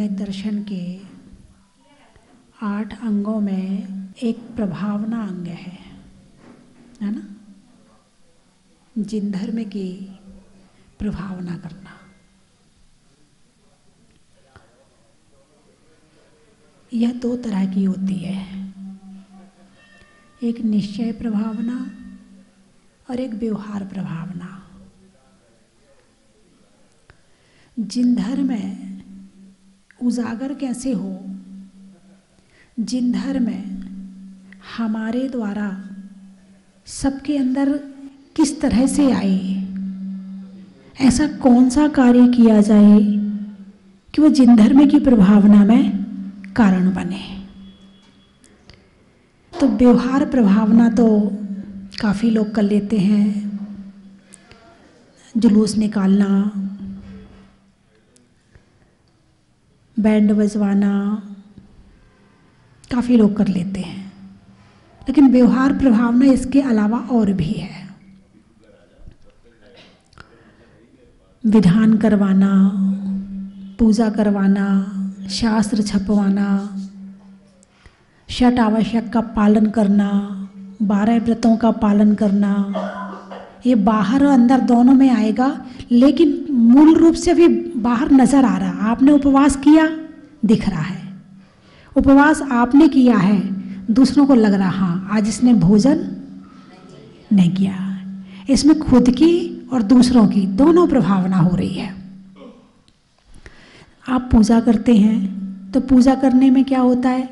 सम्यक दर्शन के 8 अंगों में एक प्रभावना अंग है ना। जिन धर्म की प्रभावना करना, यह 2 तरह की होती है, एक निश्चय प्रभावना और एक व्यवहार प्रभावना। जिन धर्म में उजागर कैसे हो, जिन धर्म में हमारे द्वारा सबके अंदर किस तरह से आए, ऐसा कौन सा कार्य किया जाए कि वो जिन धर्म की प्रभावना में कारण बने। तो व्यवहार प्रभावना तो काफ़ी लोग कर लेते हैं, जुलूस निकालना, बैंड बजवाना, काफ़ी लोग कर लेते हैं। लेकिन व्यवहार प्रभावना इसके अलावा और भी है। विधान करवाना, पूजा करवाना, शास्त्र छपवाना, षट आवश्यक का पालन करना, 12 व्रतों का पालन करना, ये बाहर और अंदर दोनों में आएगा। लेकिन मूल रूप से भी बाहर नजर आ रहा, आपने उपवास किया दिख रहा है, उपवास आपने किया है, दूसरों को लग रहा हाँ आज इसने भोजन नहीं किया। इसमें खुद की और दूसरों की दोनों प्रभावना हो रही है। आप पूजा करते हैं तो पूजा करने में क्या होता है,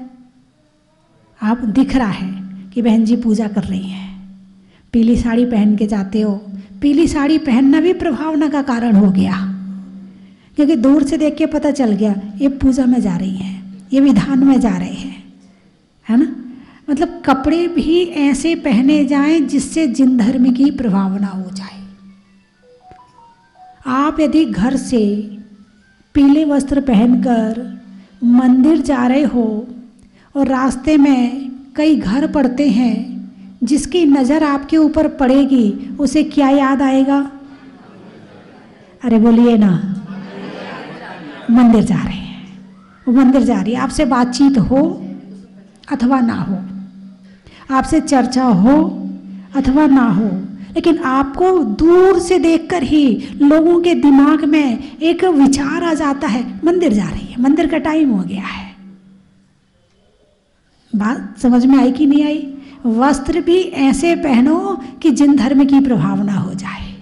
आप दिख रहा है कि बहन जी पूजा कर रही हैं, पीली साड़ी पहन के जाते हो। पीली साड़ी पहनना भी प्रभावना का कारण हो गया, क्योंकि दूर से देख के पता चल गया ये पूजा में जा रही हैं, ये विधान में जा रहे हैं, है ना। मतलब कपड़े भी ऐसे पहने जाएं जिससे जिन धर्म की प्रभावना हो जाए। आप यदि घर से पीले वस्त्र पहनकर मंदिर जा रहे हो और रास्ते में कई घर पड़ते हैं, जिसकी नज़र आपके ऊपर पड़ेगी उसे क्या याद आएगा? अरे बोलिए ना, मंदिर जा रहे हैं, वो मंदिर जा रही है। आपसे बातचीत हो अथवा ना हो, आपसे चर्चा हो अथवा ना हो, लेकिन आपको दूर से देखकर ही लोगों के दिमाग में एक विचार आ जाता है मंदिर जा रही है, मंदिर का टाइम हो गया है। बात समझ में आई कि नहीं आई? वस्त्र भी ऐसे पहनो कि जिन धर्म की प्रभावना हो जाए।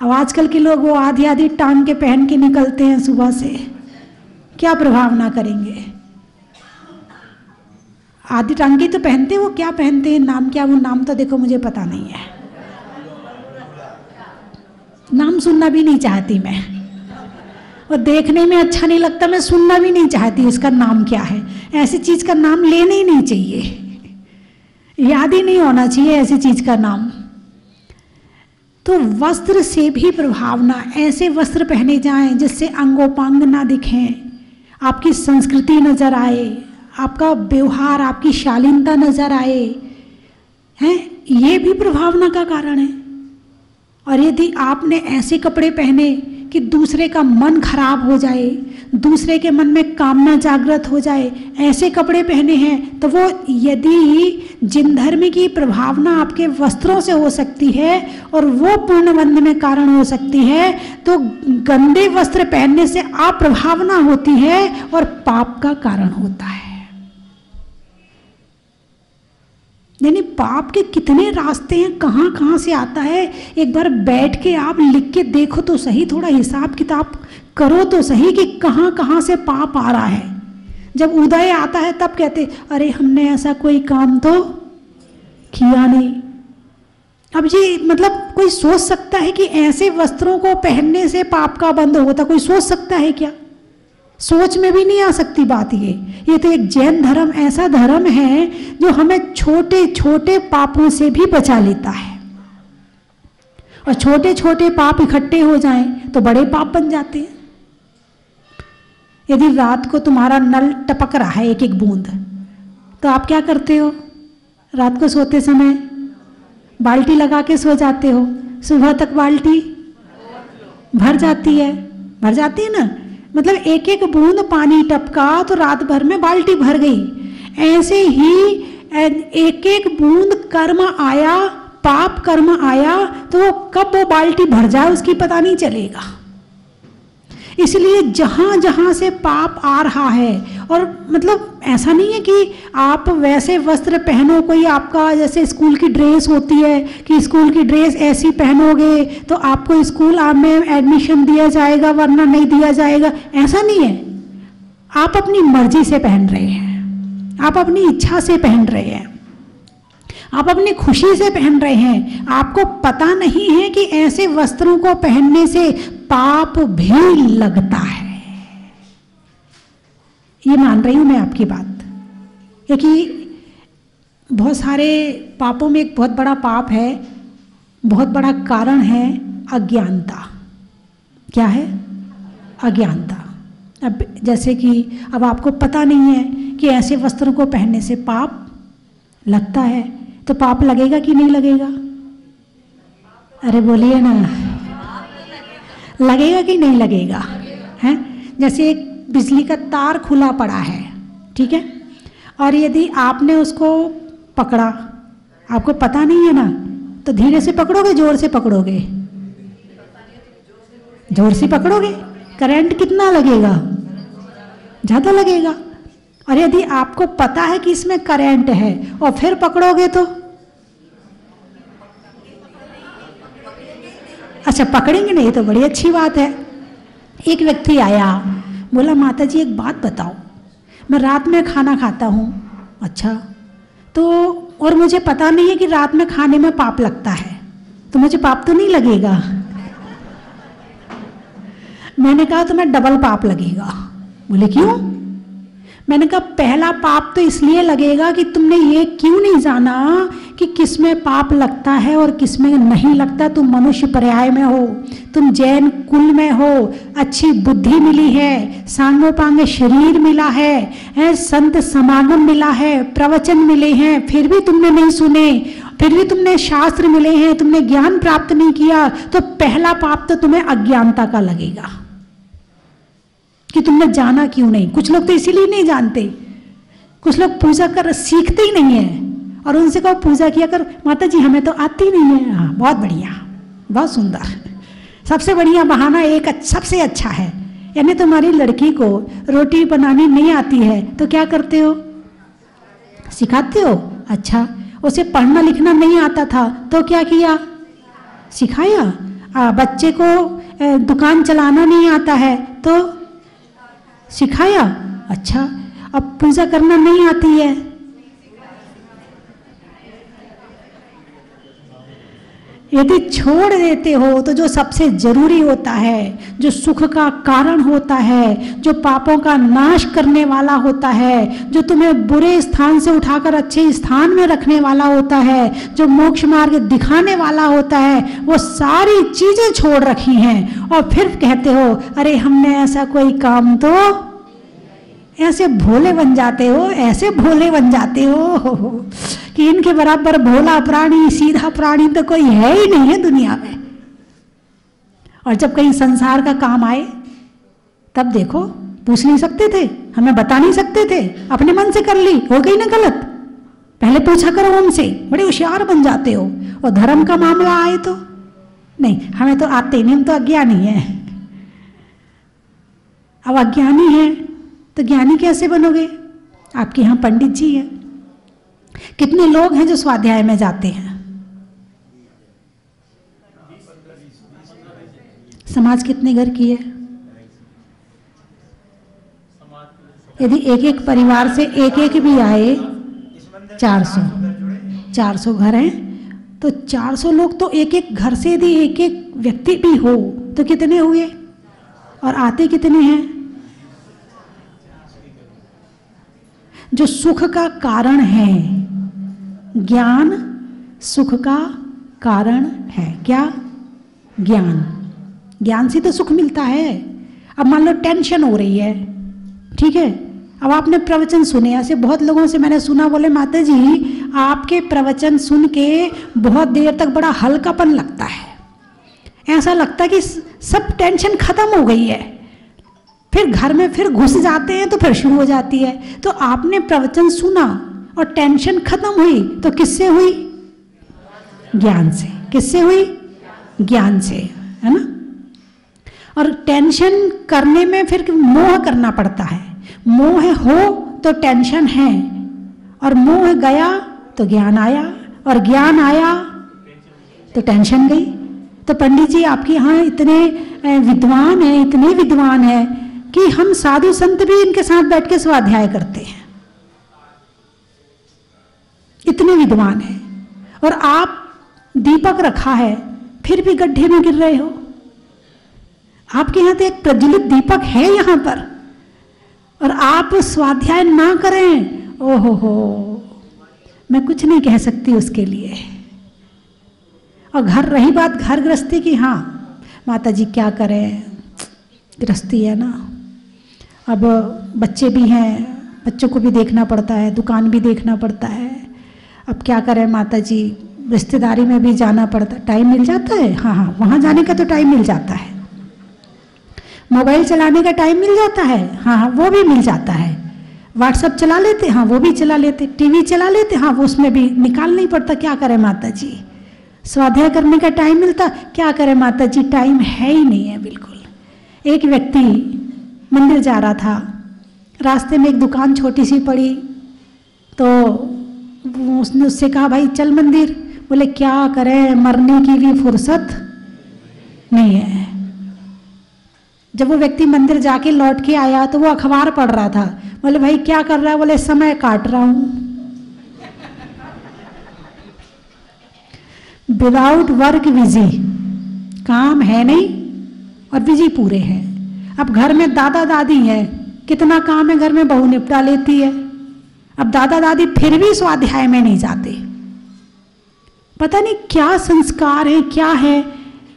अब आजकल के लोग वो आधी आधी टांग के पहन के निकलते हैं सुबह से, क्या प्रभावना करेंगे? आधी टांग की तो पहनते, वो क्या पहनते हैं, नाम क्या, वो नाम तो देखो मुझे पता नहीं है, नाम सुनना भी नहीं चाहती मैं, और देखने में अच्छा नहीं लगता, मैं सुनना भी नहीं चाहती इसका नाम क्या है। ऐसी चीज का नाम लेना ही नहीं चाहिए, याद ही नहीं होना चाहिए ऐसी चीज का नाम। तो वस्त्र से भी प्रभावना, ऐसे वस्त्र पहने जाएं जिससे अंगोपांग ना दिखें, आपकी संस्कृति नजर आए, आपका व्यवहार, आपकी शालीनता नजर आए, हैं, ये भी प्रभावना का कारण है। और यदि आपने ऐसे कपड़े पहने कि दूसरे का मन खराब हो जाए, दूसरे के मन में कामना जागृत हो जाए, ऐसे कपड़े पहने हैं, तो वो यदि जिन धर्म की प्रभावना आपके वस्त्रों से हो सकती है और वो पूर्णबंध में कारण हो सकती है, तो गंदे वस्त्र पहनने से अप्रभावना होती है और पाप का कारण होता है। यानी पाप के कितने रास्ते हैं, कहाँ कहाँ से आता है। एक बार बैठ के आप लिख के देखो तो सही, थोड़ा हिसाब किताब करो तो सही कि कहाँ कहाँ से पाप आ रहा है। जब उदय आता है तब कहते अरे हमने ऐसा कोई काम तो किया नहीं। अब जी मतलब कोई सोच सकता है कि ऐसे वस्त्रों को पहनने से पाप का बंध होता, कोई सोच सकता है क्या? सोच में भी नहीं आ सकती बात ये तो एक जैन धर्म ऐसा धर्म है जो हमें छोटे छोटे पापों से भी बचा लेता है, और छोटे छोटे पाप इकट्ठे हो जाएं तो बड़े पाप बन जाते हैं। यदि रात को तुम्हारा नल टपक रहा है एक एक बूंद, तो आप क्या करते हो? रात को सोते समय बाल्टी लगा के सो जाते हो, सुबह तक बाल्टी भर जाती है ना। मतलब एक एक बूंद पानी टपका तो रात भर में बाल्टी भर गई। ऐसे ही एक एक बूंद कर्म आया, पाप कर्म आया, तो वो कब वो बाल्टी भर जाए उसकी पता नहीं चलेगा। इसलिए जहाँ जहाँ से पाप आ रहा है, और मतलब ऐसा नहीं है कि आप वैसे वस्त्र पहनो, कोई आपका जैसे स्कूल की ड्रेस होती है कि स्कूल की ड्रेस ऐसी पहनोगे तो आपको स्कूल में एडमिशन दिया जाएगा वरना नहीं दिया जाएगा, ऐसा नहीं है। आप अपनी मर्जी से पहन रहे हैं, आप अपनी इच्छा से पहन रहे हैं, आप अपनी खुशी से पहन रहे हैं। आपको पता नहीं है कि ऐसे वस्त्रों को पहनने से पाप भी लगता है। ये मान रही हूं मैं आपकी बात, क्योंकि बहुत सारे पापों में एक बहुत बड़ा पाप है, बहुत बड़ा कारण है अज्ञानता। क्या है? अज्ञानता। अब जैसे कि अब आपको पता नहीं है कि ऐसे वस्त्रों को पहनने से पाप लगता है, तो पाप लगेगा कि नहीं लगेगा? अरे बोलिए ना, लगेगा कि नहीं लगेगा? हैं? जैसे एक बिजली का तार खुला पड़ा है, ठीक है, और यदि आपने उसको पकड़ा, आपको पता नहीं है ना, तो धीरे से पकड़ोगे जोर से पकड़ोगे? जोर से पकड़ोगे, करंट कितना लगेगा? ज़्यादा लगेगा। और यदि आपको पता है कि इसमें करंट है और फिर पकड़ोगे तो अच्छा पकड़ेंगे नहीं, तो बड़ी अच्छी बात है। एक व्यक्ति आया, बोला माता जी एक बात बताओ, मैं रात में खाना खाता हूँ। अच्छा, तो और मुझे पता नहीं है कि रात में खाने में पाप लगता है, तो मुझे पाप तो नहीं लगेगा? मैंने कहा तुम्हें डबल पाप लगेगा। बोले क्यों? मैंने कहा पहला पाप तो इसलिए लगेगा कि तुमने ये क्यों नहीं जाना कि किसमें पाप लगता है और किसमें नहीं लगता। तुम मनुष्य पर्याय में हो, तुम जैन कुल में हो, अच्छी बुद्धि मिली है, सांगोपांग शरीर मिला है, संत समागम मिला है, प्रवचन मिले हैं, फिर भी तुमने नहीं सुने, फिर भी तुमने शास्त्र मिले हैं, तुमने ज्ञान प्राप्त नहीं किया, तो पहला पाप तो तुम्हें अज्ञानता का लगेगा कि तुमने जाना क्यों नहीं। कुछ लोग तो इसीलिए नहीं जानते, कुछ लोग पूजा कर सीखते ही नहीं है, और उनसे कहो पूजा किया कर, माता जी हमें तो आती नहीं है। हाँ बहुत बढ़िया, बहुत सुंदर, सबसे बढ़िया बहाना एक सबसे अच्छा है। यानी तुम्हारी लड़की को रोटी बनानी नहीं आती है तो क्या करते हो? सिखाते हो। अच्छा, उसे पढ़ना लिखना नहीं आता था तो क्या किया? सिखाया। बच्चे को दुकान चलाना नहीं आता है तो सिखाया। अच्छा, अब पूजा करना नहीं आती है, यदि छोड़ देते हो तो जो सबसे जरूरी होता है, जो सुख का कारण होता है, जो पापों का नाश करने वाला होता है, जो तुम्हें बुरे स्थान से उठाकर अच्छे स्थान में रखने वाला होता है, जो मोक्ष मार्ग दिखाने वाला होता है, वो सारी चीजें छोड़ रखी हैं और फिर कहते हो अरे हमने ऐसा कोई काम तो, ऐसे भोले बन जाते हो, ऐसे भोले बन जाते हो कि इनके बराबर भोला प्राणी, सीधा प्राणी तो कोई है ही नहीं है दुनिया में। और जब कहीं संसार का काम आए तब देखो, पूछ नहीं सकते थे, हमें बता नहीं सकते थे, अपने मन से कर ली, हो गई ना गलत, पहले पूछा करो हमसे, बड़े होशियार बन जाते हो। और धर्म का मामला आए तो नहीं, हमें तो आते नहीं, हम तो अज्ञानी है। अब अज्ञानी है तो ज्ञानी कैसे बनोगे? आपके यहाँ पंडित जी हैं, कितने लोग हैं जो स्वाध्याय में जाते हैं? समाज कितने घर की है? यदि एक एक परिवार से एक एक भी आए, 400 घर हैं, तो 400 लोग तो एक एक घर से यदि एक एक व्यक्ति भी हो तो कितने हुए? और आते कितने हैं? जो सुख का कारण है, ज्ञान सुख का कारण है। क्या? ज्ञान, ज्ञान से तो सुख मिलता है। अब मान लो टेंशन हो रही है, ठीक है, अब आपने प्रवचन सुने, ऐसे बहुत लोगों से मैंने सुना, बोले माता जी आपके प्रवचन सुन के बहुत देर तक बड़ा हल्कापन लगता है, ऐसा लगता है कि सब टेंशन खत्म हो गई है। फिर घर में फिर घुस जाते हैं तो फिर शुरू हो जाती है। तो आपने प्रवचन सुना और टेंशन खत्म हुई तो किससे हुई? ज्ञान से। किससे हुई? ज्ञान से, है ना। और टेंशन करने में फिर मोह करना पड़ता है। मोह हो तो टेंशन है, और मोह गया तो ज्ञान आया, और ज्ञान आया तो टेंशन गई। तो पंडित जी आपके यहाँ इतने विद्वान हैं, इतने विद्वान हैं कि हम साधु संत भी इनके साथ बैठ के स्वाध्याय करते हैं, इतने विद्वान हैं। और आप दीपक रखा है फिर भी गड्ढे में गिर रहे हो। आपके यहाँ तो एक प्रज्वलित दीपक है यहाँ पर, और आप स्वाध्याय ना करें, ओहो हो, मैं कुछ नहीं कह सकती उसके लिए। और घर, रही बात घर गृहस्थी की, हाँ माता जी क्या करें, गृहस्थी है ना, अब बच्चे भी हैं, बच्चों को भी देखना पड़ता है, दुकान भी देखना पड़ता है, अब क्या करें माता जी, रिश्तेदारी में भी जाना पड़ता, टाइम मिल जाता है, हाँ वहाँ जाने का तो टाइम मिल जाता है, मोबाइल चलाने का टाइम मिल जाता है, हाँ वो भी मिल जाता है, व्हाट्सएप चला लेते, हाँ वो भी चला लेते, टीवी चला लेते, हाँ वो उसमें भी निकाल नहीं पड़ता, क्या करें माता जी। स्वाध्याय करने का टाइम मिलता, क्या करें माता जी, टाइम है ही नहीं है बिल्कुल। एक व्यक्ति मंदिर जा रहा था, रास्ते में एक दुकान छोटी सी पड़ी, तो उसने उससे कहा भाई चल मंदिर। बोले क्या करें, मरने की भी फुर्सत नहीं है। जब वो व्यक्ति मंदिर जाके लौट के आया तो वो अखबार पढ़ रहा था। बोले भाई क्या कर रहा है? बोले समय काट रहा हूं। विदाउट वर्क बिजी, काम है नहीं और बिजी पूरे हैं। अब घर में दादा दादी है, कितना काम है घर में, बहू निपटा लेती है। अब दादा दादी फिर भी स्वाध्याय में नहीं जाते, पता नहीं क्या संस्कार है, क्या है,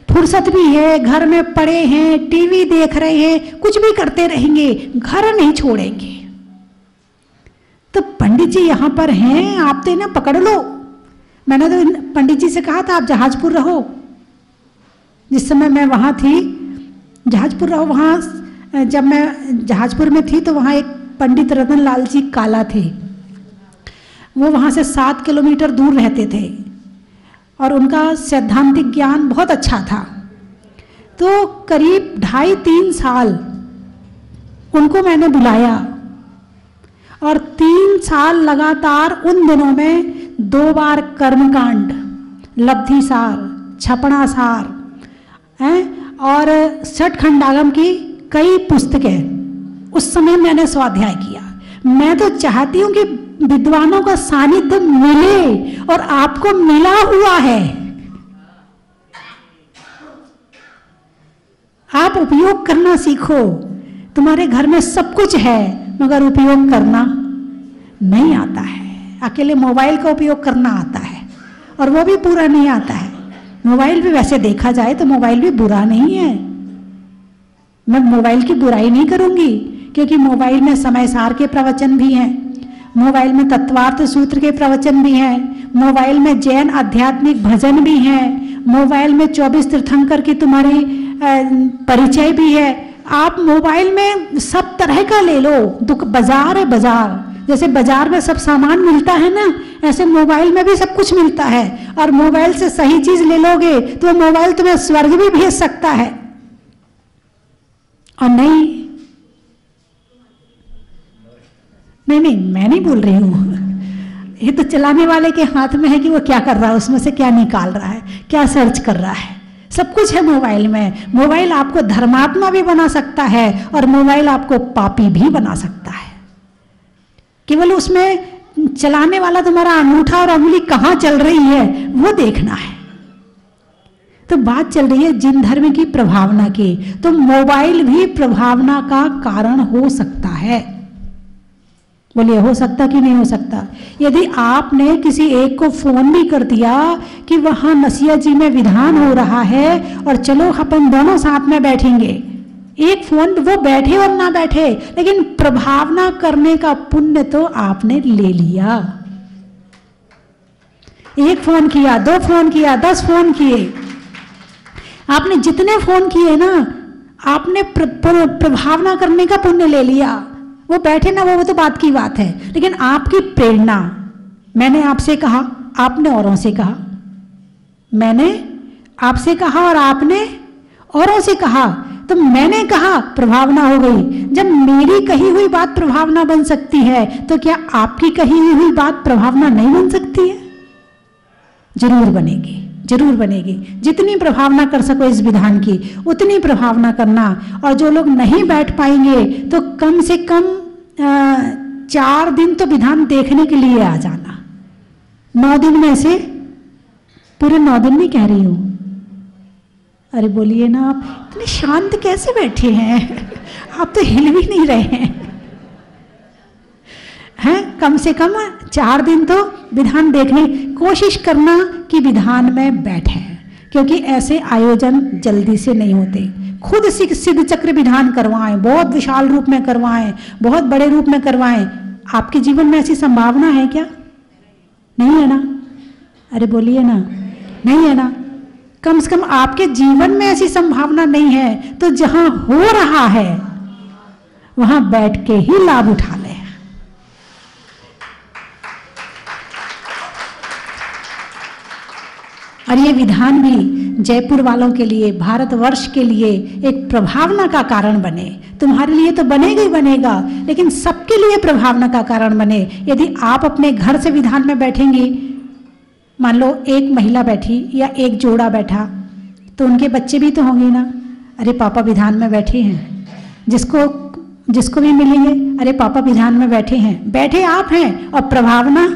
फुर्सत भी है, घर में पड़े हैं, टीवी देख रहे हैं, कुछ भी करते रहेंगे, घर नहीं छोड़ेंगे। तो पंडित जी यहाँ पर हैं, आप तो इन्हें पकड़ लो। मैंने तो पंडित जी से कहा था आप जहाजपुर रहो, जिस समय मैं वहाँ थी जहाजपुर रहो। वहाँ जब मैं जहाजपुर में थी तो वहाँ एक पंडित रतन लाल जी काला थे, वो वहाँ से 7 किलोमीटर दूर रहते थे और उनका सैद्धांतिक ज्ञान बहुत अच्छा था। तो करीब 2.5-3 साल उनको मैंने बुलाया और 3 साल लगातार उन दिनों में 2 बार कर्मकांड, लब्धि सार, छपड़ा सार हैं और षटखंडागम की कई पुस्तकें उस समय मैंने स्वाध्याय किया। मैं तो चाहती हूं कि विद्वानों का सानिध्य मिले और आपको मिला हुआ है, आप उपयोग करना सीखो। तुम्हारे घर में सब कुछ है मगर उपयोग करना नहीं आता है। अकेले मोबाइल का उपयोग करना आता है और वो भी पूरा नहीं आता है। मोबाइल भी वैसे देखा जाए तो मोबाइल भी बुरा नहीं है, मैं मोबाइल की बुराई नहीं करूंगी, क्योंकि मोबाइल में समय सार के प्रवचन भी हैं, मोबाइल में तत्वार्थ सूत्र के प्रवचन भी हैं, मोबाइल में जैन आध्यात्मिक भजन भी हैं, मोबाइल में 24 तीर्थंकर की तुम्हारी परिचय भी है। आप मोबाइल में सब तरह का ले लो, बाजार है बाजार, जैसे बाजार में सब सामान मिलता है ना, ऐसे मोबाइल में भी सब कुछ मिलता है। और मोबाइल से सही चीज ले लोगे तो मोबाइल तुम्हें स्वर्ग भी भेज सकता है। और नहीं मैं नहीं बोल रही हूं, ये तो चलाने वाले के हाथ में है कि वो क्या कर रहा है, उसमें से क्या निकाल रहा है, क्या सर्च कर रहा है। सब कुछ है मोबाइल में। मोबाइल आपको धर्मात्मा भी बना सकता है और मोबाइल आपको पापी भी बना सकता है। केवल उसमें चलाने वाला तुम्हारा अंगूठा और उंगली कहाँ चल रही है वो देखना है। तो बात चल रही है जिन धर्म की प्रभावना की, तो मोबाइल भी प्रभावना का कारण हो सकता है। बोलिए हो सकता कि नहीं हो सकता? यदि आपने किसी एक को फोन भी कर दिया कि वहां नसिया जी में विधान हो रहा है और चलो अपन दोनों साथ में बैठेंगे, एक फोन, वो बैठे और ना बैठे, लेकिन प्रभावना करने का पुण्य तो आपने ले लिया। 1 फोन किया, 2 फोन किया, 10 फोन किए, आपने जितने फोन किए ना आपने प्रभावना करने का पुण्य ले लिया, वो बैठे ना वो तो बात की बात है, लेकिन आपकी प्रेरणा, मैंने आपसे कहा, आपने औरों से कहा, मैंने आपसे कहा और आपने औरों से कहा, तो मैंने कहा प्रभावना हो गई। जब मेरी कही हुई बात प्रभावना बन सकती है तो क्या आपकी कही हुई बात प्रभावना नहीं बन सकती है? जरूर बनेगी, जरूर बनेगी। जितनी प्रभावना कर सको इस विधान की उतनी प्रभावना करना। और जो लोग नहीं बैठ पाएंगे तो कम से कम 4 दिन तो विधान देखने के लिए आ जाना। 9 दिन में से पूरे 9 दिन नहीं कह रही हूं। अरे बोलिए ना, आप इतने शांत कैसे बैठे हैं? आप तो हिल भी नहीं रहे हैं। कम से कम 4 दिन तो विधान देखने कोशिश करना कि विधान में बैठे, क्योंकि ऐसे आयोजन जल्दी से नहीं होते। खुद सिद्ध चक्र विधान करवाएं, बहुत विशाल रूप में करवाएं, बहुत बड़े रूप में करवाएं। आपके जीवन में ऐसी संभावना है क्या? नहीं है ना? अरे बोलिए ना, नहीं है ना? कम से कम आपके जीवन में ऐसी संभावना नहीं है तो जहां हो रहा है वहां बैठ के ही लाभ उठा ले। और ये विधान भी जयपुर वालों के लिए, भारतवर्ष के लिए एक प्रभावना का कारण बने। तुम्हारे लिए तो बनेगा ही बनेगा, लेकिन सबके लिए प्रभावना का कारण बने। यदि आप अपने घर से विधान में बैठेंगी, मान लो एक महिला बैठी या एक जोड़ा बैठा, तो उनके बच्चे भी तो होंगे ना। अरे पापा विधान में बैठे हैं, जिसको भी मिलेंगे, अरे पापा विधान में बैठे हैं। बैठे आप हैं और प्रभावना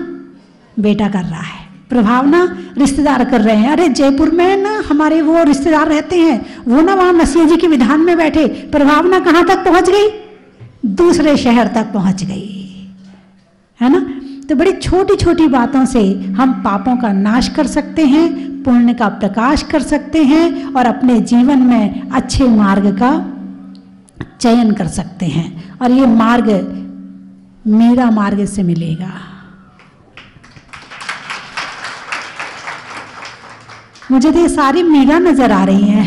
बेटा कर रहा है, प्रभावना रिश्तेदार कर रहे हैं। अरे जयपुर में ना हमारे वो रिश्तेदार रहते हैं, वो ना वहाँ नसीह जी के विधान में बैठे, प्रभावना कहाँ तक पहुँच गई? दूसरे शहर तक पहुँच गई, है ना। तो बड़ी छोटी छोटी बातों से हम पापों का नाश कर सकते हैं, पुण्य का प्रकाश कर सकते हैं और अपने जीवन में अच्छे मार्ग का चयन कर सकते हैं। और ये मार्ग मीरा मार्ग से मिलेगा। मुझे तो ये सारी मीरा नजर आ रही हैं।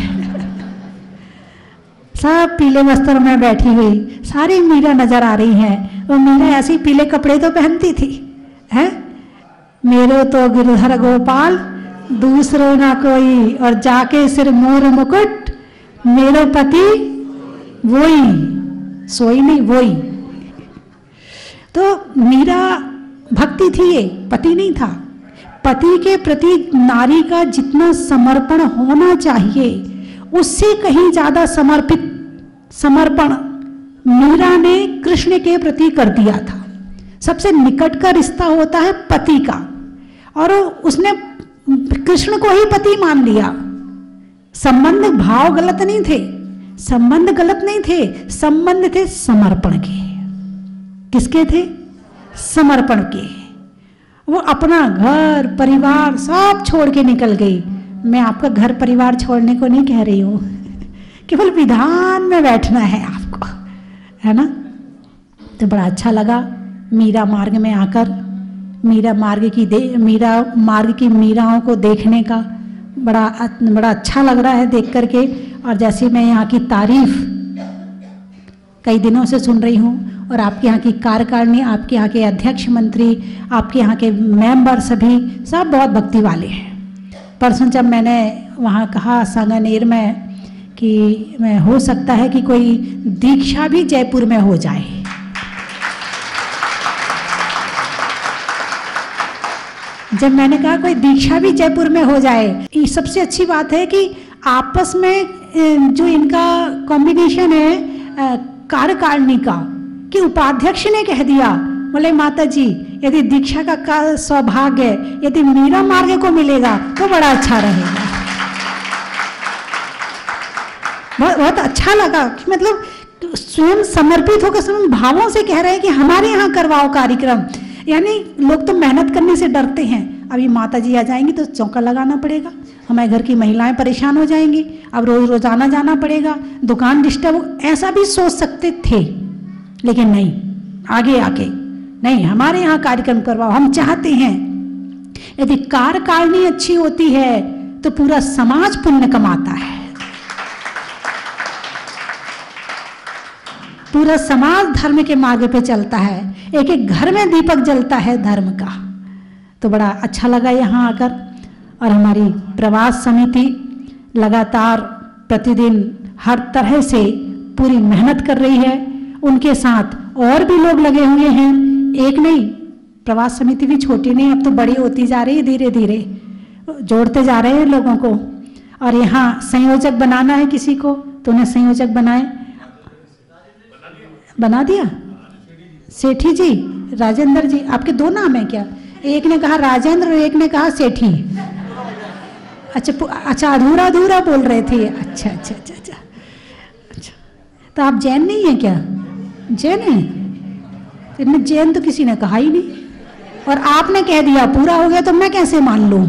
सब पीले वस्त्र में बैठी हुई सारी मीरा नजर आ रही हैं। वो मीरा ऐसे पीले कपड़े तो पहनती थी, हैं? मेरो तो गिरधर गोपाल दूसरो ना कोई, और जाके सिर मोर मुकुट मेरो पति वोई, सोई नहीं वोई। तो मीरा भक्ति थी, ये पति नहीं था। पति के प्रति नारी का जितना समर्पण होना चाहिए उससे कहीं ज्यादा समर्पण मीरा ने कृष्ण के प्रति कर दिया था। सबसे निकट का रिश्ता होता है पति का, और उसने कृष्ण को ही पति मान लिया। संबंध भाव गलत नहीं थे, संबंध गलत नहीं थे, संबंध थे समर्पण के। किसके थे? समर्पण के। वो अपना घर परिवार सब छोड़ के निकल गई। मैं आपका घर परिवार छोड़ने को नहीं कह रही हूँ, केवल विधान में बैठना है आपको, है ना। तो बड़ा अच्छा लगा मीरा मार्ग में आकर, मीरा मार्ग की मीराओं को देखने का बड़ा अच्छा लग रहा है देख करके। और जैसे मैं यहाँ की तारीफ कई दिनों से सुन रही हूँ, और आपके यहाँ की कार्यकारिणी, आपके यहाँ के अध्यक्ष मंत्री, आपके यहाँ के मेंबर सभी सब बहुत भक्ति वाले हैं। परसों जब मैंने वहाँ कहा सांगानेर में कि मैं हो सकता है कि कोई दीक्षा भी जयपुर में हो जाए, जब मैंने कहा कोई दीक्षा भी जयपुर में हो जाए, ये सबसे अच्छी बात है कि आपस में जो इनका कॉम्बिनेशन है कार्यकारिणी का, कि उपाध्यक्ष ने कह दिया बोले माता जी यदि दीक्षा का सौभाग्य यदि मीरा मार्ग को मिलेगा तो बड़ा अच्छा रहेगा। बहुत अच्छा लगा कि मतलब स्वयं समर्पित होकर स्वयं भावों से कह रहे हैं कि हमारे यहाँ करवाओ कार्यक्रम। यानी लोग तो मेहनत करने से डरते हैं, अभी माता जी आ जाएंगी तो चौका लगाना पड़ेगा, हमारे घर की महिलाएं परेशान हो जाएंगी, अब रोजाना जाना पड़ेगा, दुकान डिस्टर्ब, ऐसा भी सोच सकते थे। लेकिन नहीं, आगे आके नहीं, हमारे यहाँ कार्यक्रम करवाओ। हम चाहते हैं यदि कार्यकारिणी अच्छी होती है तो पूरा समाज पुण्य कमाता है। पूरा समाज धर्म के मार्ग पे चलता है, एक एक घर में दीपक जलता है धर्म का। तो बड़ा अच्छा लगा यहाँ आकर। और हमारी प्रवास समिति लगातार प्रतिदिन हर तरह से पूरी मेहनत कर रही है, उनके साथ और भी लोग लगे हुए हैं। एक नहीं, प्रवास समिति भी छोटी नहीं, अब तो बड़ी होती जा रही है, धीरे धीरे जोड़ते जा रहे हैं लोगों को। और यहाँ संयोजक बनाना है किसी को, तो उन्हें संयोजक बनाए, बना दिया। सेठी जी, राजेंद्र जी, आपके दो नाम है क्या? एक ने कहा राजेंद्र और एक ने कहा सेठी। अच्छा, अधूरा अधूरा बोल रहे थे। अच्छा अच्छा अच्छा अच्छा अच्छा, तो आप जैन नहीं है क्या? जैन है? इनमें जैन तो किसी ने कहा ही नहीं, और आपने कह दिया पूरा हो गया, तो मैं कैसे मान लूं?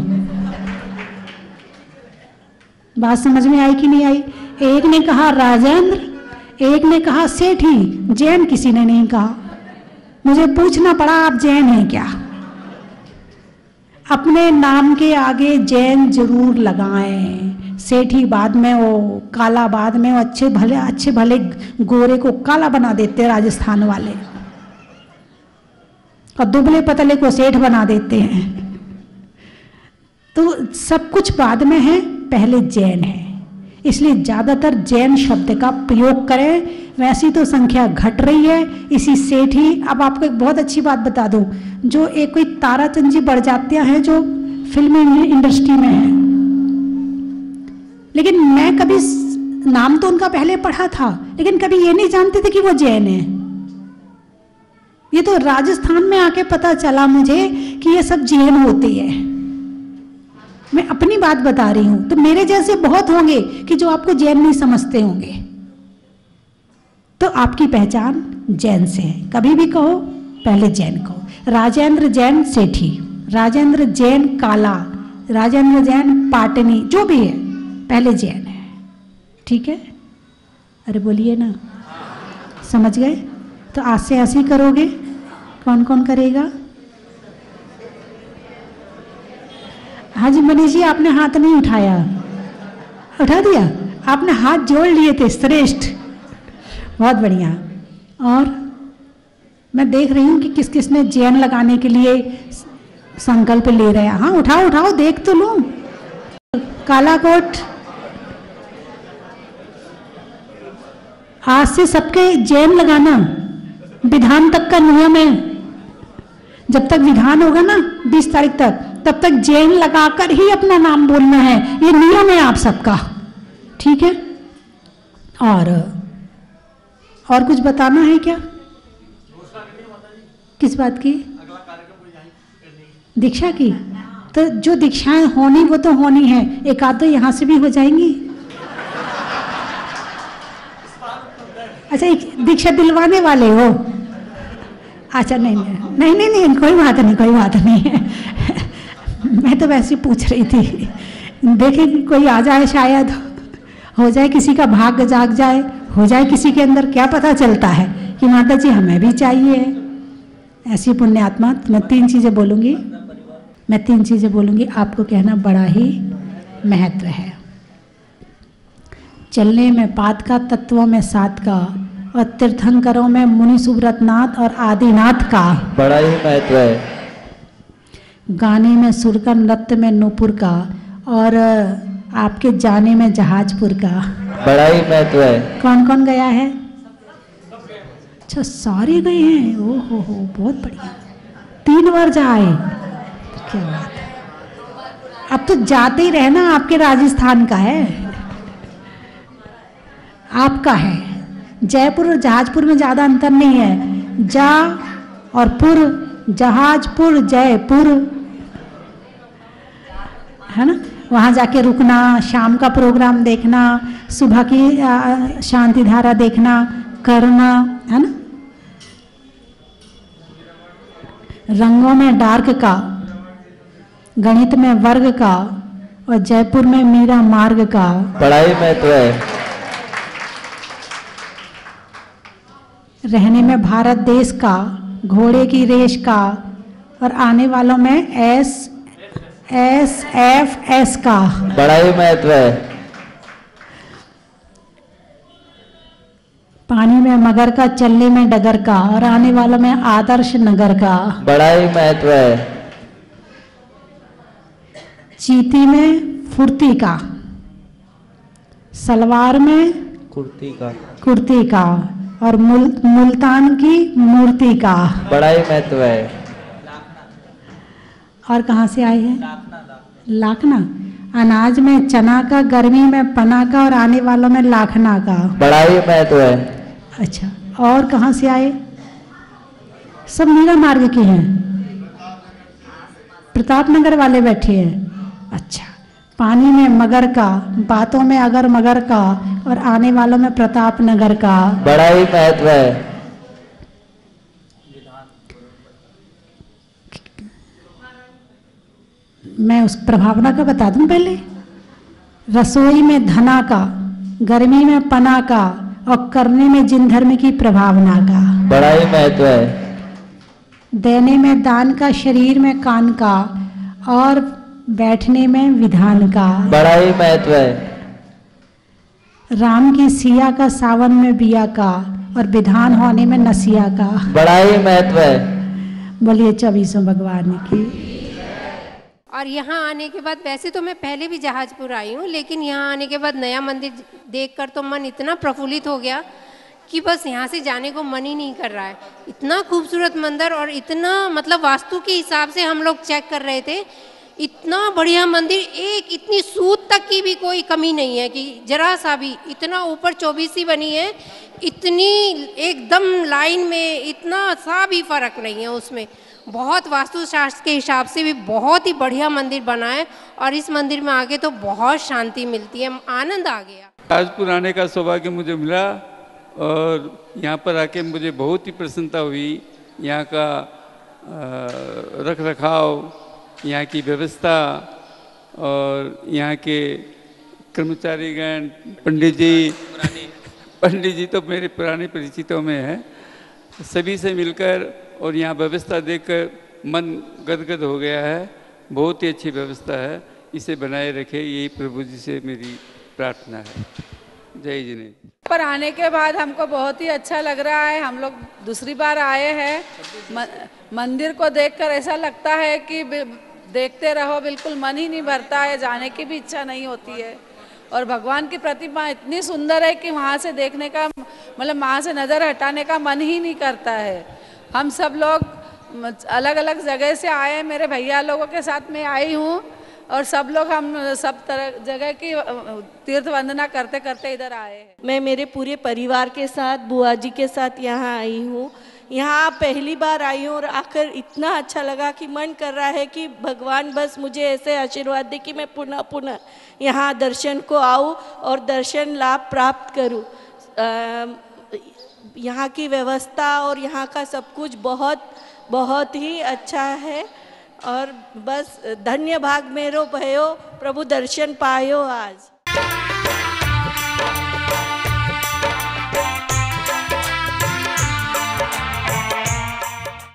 बात समझ में आई कि नहीं आई? एक ने कहा राजेंद्र, एक ने कहा सेठी, जैन किसी ने नहीं कहा। मुझे पूछना पड़ा आप जैन हैं क्या? अपने नाम के आगे जैन जरूर लगाएं। सेठी बाद में, वो काला बाद में, वो अच्छे भले गोरे को काला बना देते हैं राजस्थान वाले, और दुबले पतले को सेठ बना देते हैं। तो सब कुछ बाद में है, पहले जैन है। इसलिए ज़्यादातर जैन शब्द का प्रयोग करें। वैसी तो संख्या घट रही है इसी सेठी। अब आपको एक बहुत अच्छी बात बता दूं, जो एक कोई ताराचंद जी बड़जात्या हैं जो फिल्म इंडस्ट्री में है, लेकिन मैं कभी नाम तो उनका पहले पढ़ा था, लेकिन कभी ये नहीं जानते थे कि वो जैन है। ये तो राजस्थान में आके पता चला मुझे कि ये सब जैन होते हैं। मैं अपनी बात बता रही हूं, तो मेरे जैसे बहुत होंगे कि जो आपको जैन नहीं समझते होंगे। तो आपकी पहचान जैन से है। कभी भी कहो पहले जैन कहो। राजेंद्र जैन सेठी, राजेंद्र जैन काला, राजेंद्र जैन पाटनी, जो भी है पहले जैन है। ठीक है? अरे बोलिए ना, समझ गए? तो आज से ऐसे ही करोगे। कौन कौन करेगा? हाँ जी मनीष जी, आपने हाथ नहीं उठाया, उठा दिया? आपने हाथ जोड़ लिए थे, श्रेष्ठ, बहुत बढ़िया। और मैं देख रही हूँ कि किस किस ने जैन लगाने के लिए संकल्प ले रहे हैं। हाँ उठाओ उठाओ, देख तो लूं। काला कोट, आज से सबके जैन लगाना, विधान तक का नियम है। जब तक विधान होगा ना 20 तारीख तक, तब तक जैन लगाकर ही अपना नाम बोलना है। ये नियम है आप सबका, ठीक है? और कुछ बताना है क्या? किस बात की? दीक्षा की? तो जो दीक्षाएं होनी वो तो होनी है, एक आध तो यहाँ से भी हो जाएंगी। अच्छा, एक दीक्षा दिलवाने वाले हो? अच्छा नहीं नहीं नहीं नहीं, कोई बात नहीं, कोई बात नहीं है। मैं तो वैसे पूछ रही थी, देखें कोई आ जाए, शायद हो जाए, किसी का भाग्य जाग जाए, हो जाए किसी के अंदर। क्या पता चलता है कि माता जी हमें भी चाहिए ऐसी पुण्यात्मा। मैं 3 चीज़ें बोलूँगी, आपको कहना बड़ा ही महत्व है। चलने में 5 का, तत्वों में 7 का, और तीर्थंकरों में मुनि सुब्रतनाथ और आदिनाथ का बड़ा ही महत्व है। गाने में सुर का, नृत्य में नूपुर का, और आपके जाने में जहाजपुर का बड़ा ही महत्व है। कौन कौन गया है? अच्छा सारे गए हैं। ओ हो बहुत बढ़िया, 3 बार जाए, क्या बात है। अब तो जाते ही रहना, आपके राजस्थान का है, आपका है। जयपुर और जहाजपुर में ज़्यादा अंतर नहीं है। जा और पुर, जहाजपुर जयपुर, है ना? वहाँ जाके रुकना, शाम का प्रोग्राम देखना, सुबह की शांति धारा देखना, करना, है ना? रंगों में डार्क का, गणित में वर्ग का, और जयपुर में मीरा मार्ग का बड़ा ही महत्व है। रहने में भारत देश का, घोड़े की रेस का, और आने वालों में SFS का बड़ा ही महत्व है। पानी में मगर का, चलने में डगर का, और आने वालों में आदर्श नगर का। बड़ा ही महत्व है। चीती में फुर्ती का, सलवार में कुर्ती का, और मुल्तान की मूर्ति का। बड़ा ही महत्व है। और कहाँ से आए हैं? लाखना। अनाज में चना का, गर्मी में पना का, और आने वालों में लाखना का। बड़ा ही महत्व है। अच्छा, और कहाँ से आए? सब मीरा मार्ग के हैं, प्रतापनगर वाले बैठे हैं। अच्छा, पानी में मगर का, बातों में अगर मगर का, और आने वालों में प्रतापनगर का। बड़ा ही महत्व है। मैं उस प्रभावना का बता दूं पहले। रसोई में धना का, गर्मी में पना का, और करने में जिन धर्म की प्रभावना का। बड़ा ही महत्व है। देने में दान का, शरीर में कान का, और बैठने में विधान का। बड़ा ही महत्व है। राम की सिया का, सावन में बिया का, और विधान होने में नसिया का। बड़ा ही महत्व है। बोलिए 24 भगवान की। और यहाँ आने के बाद, वैसे तो मैं पहले भी जहाजपुर आई हूँ, लेकिन यहाँ आने के बाद नया मंदिर देखकर तो मन इतना प्रफुल्लित हो गया कि बस यहाँ से जाने को मन ही नहीं कर रहा है। इतना खूबसूरत मंदिर, और इतना मतलब वास्तु के हिसाब से हम लोग चेक कर रहे थे, इतना बढ़िया मंदिर, एक इतनी सूत तक की भी कोई कमी नहीं है कि जरा सा भी। इतना ऊपर 24 बनी है, इतनी एकदम लाइन में, इतना सा भी फर्क नहीं है उसमें। बहुत वास्तुशास्त्र के हिसाब से भी बहुत ही बढ़िया मंदिर बना है, और इस मंदिर में आके तो बहुत शांति मिलती है, आनंद आ गया। जहाजपुर आने का सौभाग्य मुझे मिला, और यहाँ पर आके मुझे बहुत ही प्रसन्नता हुई। यहाँ का रख रखाव, यहाँ की व्यवस्था, और यहाँ के कर्मचारीगण, पंडित जी तो मेरे पुराने परिचितों में है। सभी से मिलकर और यहाँ व्यवस्था देखकर मन गदगद हो गया है। बहुत ही अच्छी व्यवस्था है, इसे बनाए रखे, यही प्रभु जी से मेरी प्रार्थना है। जय जिने। पर आने के बाद हमको बहुत ही अच्छा लग रहा है। हम लोग दूसरी बार आए हैं। मंदिर को देखकर ऐसा लगता है कि देखते रहो, बिल्कुल मन ही नहीं भरता है, जाने की भी इच्छा नहीं होती है। और भगवान की प्रतिमा इतनी सुंदर है कि वहाँ से देखने का, मतलब वहाँ से नज़र हटाने का मन ही नहीं करता है। हम सब लोग अलग अलग जगह से आए हैं, मेरे भैया लोगों के साथ में आई हूँ, और सब लोग हम सब तरह जगह की तीर्थ वंदना करते करते इधर आए हैं। मैं मेरे पूरे परिवार के साथ, बुआ जी के साथ यहाँ आई हूँ। यहाँ पहली बार आई हूँ, और आकर इतना अच्छा लगा कि मन कर रहा है कि भगवान बस मुझे ऐसे आशीर्वाद दे कि मैं पुनः पुनः यहाँ दर्शन को आऊँ और दर्शन लाभ प्राप्त करूँ। यहाँ की व्यवस्था और यहाँ का सब कुछ बहुत बहुत ही अच्छा है, और बस धन्य भाग मेरो भयो, प्रभु दर्शन पायो आज।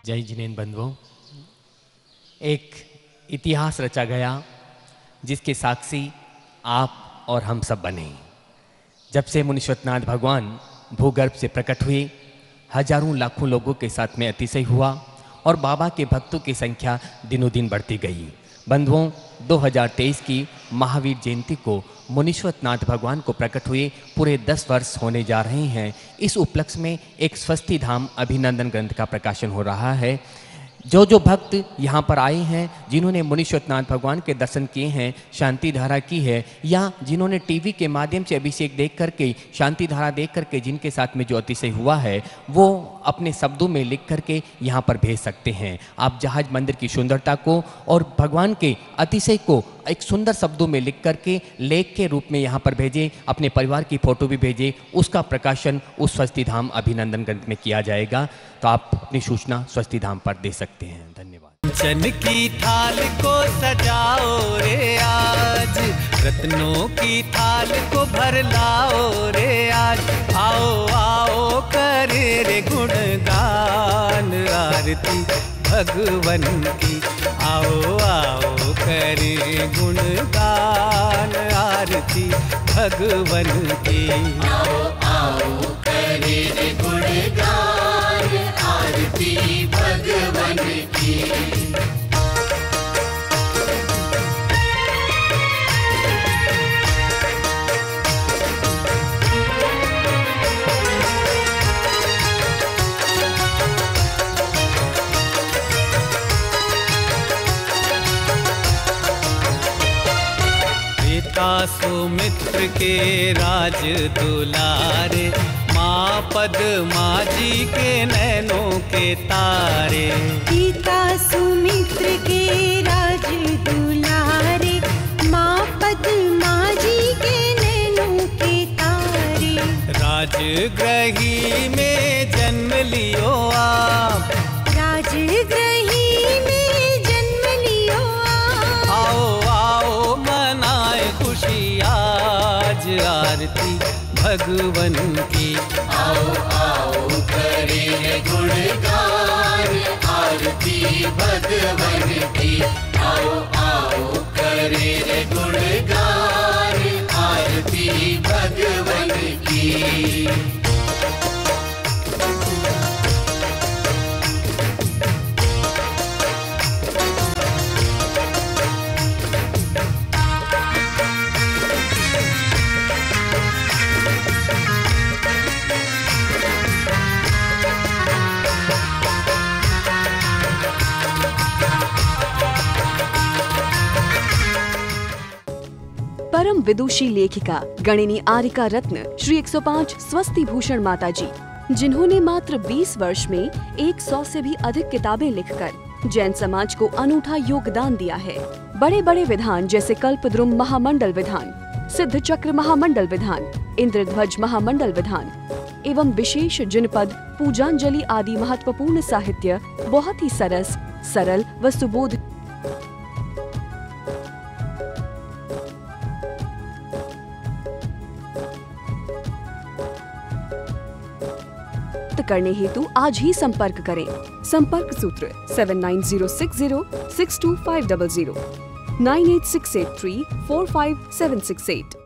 जय जिनेन बंधुओं, एक इतिहास रचा गया जिसके साक्षी आप और हम सब बने। जब से मुनीश्वरनाथ भगवान भूगर्भ से प्रकट हुए, हजारों लाखों लोगों के साथ में अतिशय हुआ, और बाबा के भक्तों की संख्या दिनों दिन बढ़ती गई। बंधुओं, 2023 की महावीर जयंती को मुनीश्वरनाथ भगवान को प्रकट हुए पूरे 10 वर्ष होने जा रहे हैं। इस उपलक्ष्य में एक स्वस्ति धाम अभिनंदन ग्रंथ का प्रकाशन हो रहा है। जो जो भक्त यहाँ पर आए हैं, जिन्होंने मुनीश्वरनाथ भगवान के दर्शन किए हैं, शांति धारा की है, या जिन्होंने टीवी के माध्यम से अभिषेक देख करके, शांति धारा देख करके जिनके साथ में जो अतिशय हुआ है, वो अपने शब्दों में लिख करके यहाँ पर भेज सकते हैं। आप जहाज मंदिर की सुंदरता को और भगवान के अतिशय को एक सुंदर शब्दों में लिख करके लेख के रूप में यहाँ पर भेजें। अपने परिवार की फोटो भी भेजें, उसका प्रकाशन उस स्वस्ति धाम अभिनंदन ग्रंथ में किया जाएगा। तो आप अपनी सूचना स्वस्ति धाम पर दे सकते हैं। धन्यवाद। चन की थाल को सजाओ रे आज, रत्नों की थाल को भर लाओ रे आज। आओ आओ करे रे गुणगान, आरती भगवन की। आओ आओ करें गुणगान आरती भगवन की। आओ आओ करें गुणगान आरती भगवन की। सुमित्र के राज दुलारे, माँ पद्मा जी के नैनों के तारे। पिता सुमित्र के राज दुलारे, माँ पद्मा जी के नैनों के तारे। राजगृही में जन्म लियो आप, राजगृही में जन्म लियो आप। आओ आओ मनाए खुशी आज आरती भगवन की। आओ आओ करें गुणगान आरती भगवन की। आओ आओ करें गुणगान आरती भगवन की। परम विदुषी लेखिका गणिनी आरिका रत्न श्री 105 स्वस्ति भूषण माता जी, जिन्होंने मात्र 20 वर्ष में 100 से भी अधिक किताबें लिखकर जैन समाज को अनूठा योगदान दिया है। बड़े बड़े विधान जैसे कल्पद्रुम महामंडल विधान, सिद्ध चक्र महामंडल विधान, इंद्रध्वज महामंडल विधान एवं विशेष जिनपद, पूजांजलि आदि महत्वपूर्ण साहित्य बहुत ही सरस, सरल व सुबोध करने हेतु आज ही संपर्क करें। संपर्क सूत्र 7906062500 98683456768।